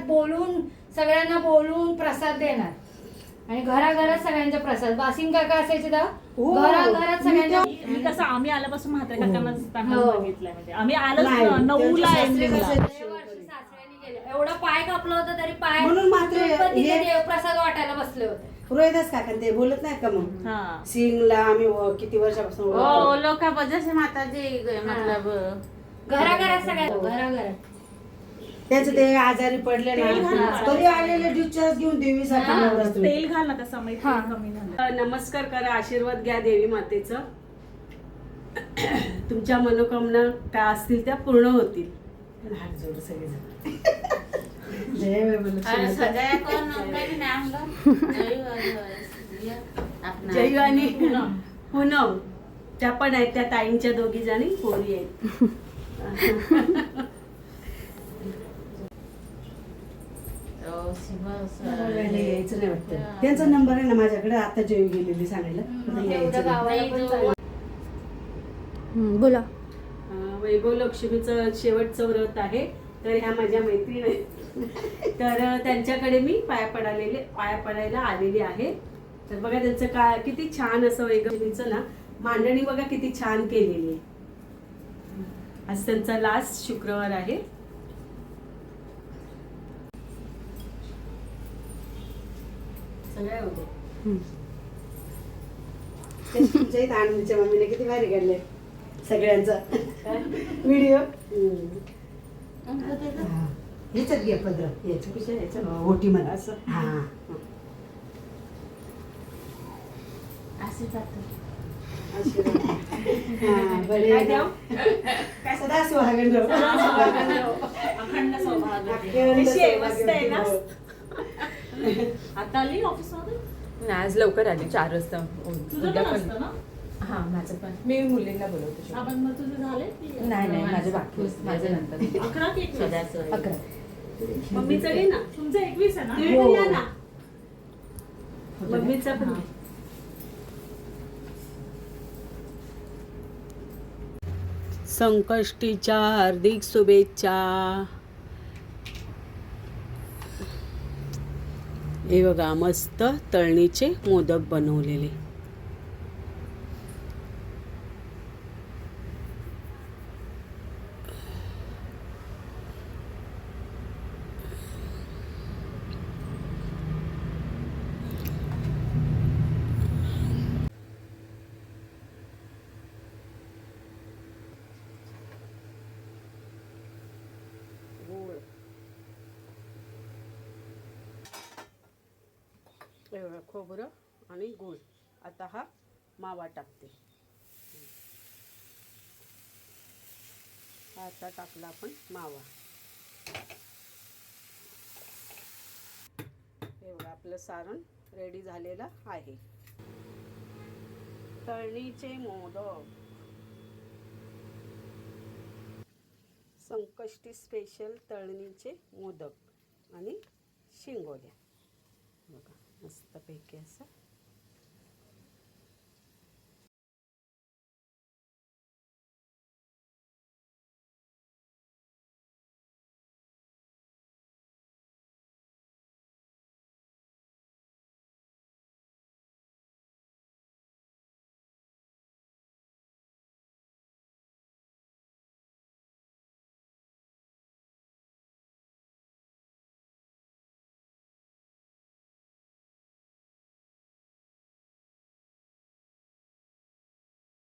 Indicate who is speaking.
Speaker 1: बोलून सगळ्यांना बोलून प्रसाद देणार आणि घराघरात सगळ्यांचा प्रसाद. बासिंग काका असायचे तेव्हा घराघरात सगळ्यांना.
Speaker 2: मी कसं आम्ही आल्यापासून म्हात्रे काकांना
Speaker 1: हो.
Speaker 2: बघितलंय म्हणजे आम्ही आलोच
Speaker 3: नाही,
Speaker 2: 9ला
Speaker 3: त्यांचे
Speaker 2: ending ला.
Speaker 3: सासरे
Speaker 1: सासऱ्यांनी केलं. एवढं पाय कापलं होतं तरी पाय
Speaker 3: म्हणून मात्र
Speaker 1: पण तिथे
Speaker 3: हे-
Speaker 1: देवप्रसाद वाटायला बसले होते.
Speaker 3: रोहिदास काका ते बोलत नाही का मग
Speaker 2: हा.
Speaker 3: सिंगला आम्ही किती वर्षापासून ओळखतो.
Speaker 4: ओ लोका बजासे माताजी मतलब
Speaker 1: घराघरात सगळ्या घराघरात.
Speaker 3: त्याचं ते आजारी पडले
Speaker 2: तेल घाल
Speaker 3: ना
Speaker 2: ना.
Speaker 3: तरी आलेले डिस्चार्ज घेऊन देवीसाठी
Speaker 1: हा.
Speaker 3: नवरात्री.
Speaker 2: तेल घाल ना तसा माहिती कमी झालं.
Speaker 5: नमस्कार करा, आशीर्वाद घ्या देवी मातेचं. तुमच्या मनोकामना काय असतील त्या पूर्ण होतील.
Speaker 3: हात जोड सगळेजण. जय वैभवलक्ष्मी माता.
Speaker 4: सजाया कौन काही नाम लो
Speaker 5: जयू आणि पूनम त्या पण आहेत, त्या ताईंच्या दोघी जणी पोरी आहेत.
Speaker 3: बोलायला यायचं नाही वाटतं. त्यांचा नंबर आहे ना माझ्याकडे, आता जयू गेलेली सांगायला. आता यायचं
Speaker 1: एवढं
Speaker 3: नाही.
Speaker 1: गावाला पण चाललं. बोला.
Speaker 5: वैभव लक्ष्मीचं शेवटचं व्रत आहे, तर ह्या माझ्या मैत्रीण आहेत. तर त्यांच्याकडे मी पाया पडायला आलेली आहे. तर बघा त्यांचं काय किती छान असं वैभवीचं ना मांडणी बघा किती छान केलेली आहे. आज त्यांचा लास्ट शुक्रवार आहे. सगळ्या होते
Speaker 3: तुमच्या इथं आनंदीच्या मम्मीने किती भारी काढले सगळ्यांचा व्हिडिओ. ह्याच्यात घे पदर याच्यात ओटी मध्ये असं. हा
Speaker 5: काय द्याव?
Speaker 3: सदा सुहागण राहो.
Speaker 2: अखंड सौभाग्य.
Speaker 3: अखंड
Speaker 2: कशी आहे? मस्त आहे ना?
Speaker 3: सौभाग्य.
Speaker 2: आता आली ऑफिस मध्ये.
Speaker 6: आज लवकर आली 4 वाजता.
Speaker 2: तुझं
Speaker 6: उद्या
Speaker 2: पण
Speaker 6: पण
Speaker 2: असतं ना?
Speaker 6: हा माझं पण मी मुलींना बोलवते शेवटी.
Speaker 2: आपण मग तुझे झाले की-
Speaker 6: नाही माझे बाकी माझ्या नंतर
Speaker 2: 11 की 21?
Speaker 6: 11.
Speaker 5: मम्मीचं घे ना,
Speaker 2: तुमचं 21 आहे ना?
Speaker 5: तुम्ही पण या ना. मम्मीचा पण
Speaker 2: हा.
Speaker 5: घे. संकष्टीच्या हार्दिक शुभेच्छा. हे बघा मस्त तळणीचे मोदक बनवलेले. गोड एवढं खोबरं आणि गूळ. आता हा मावा टाकते. हा आता टाकला आपण मावा. एवढं आपलं सारण रेडी झालेलं आहे. तळणीचे मोदक, संकष्टी स्पेशल तळणीचे मोदक आणि शिंगोल्या बघा मस्तपैकी असं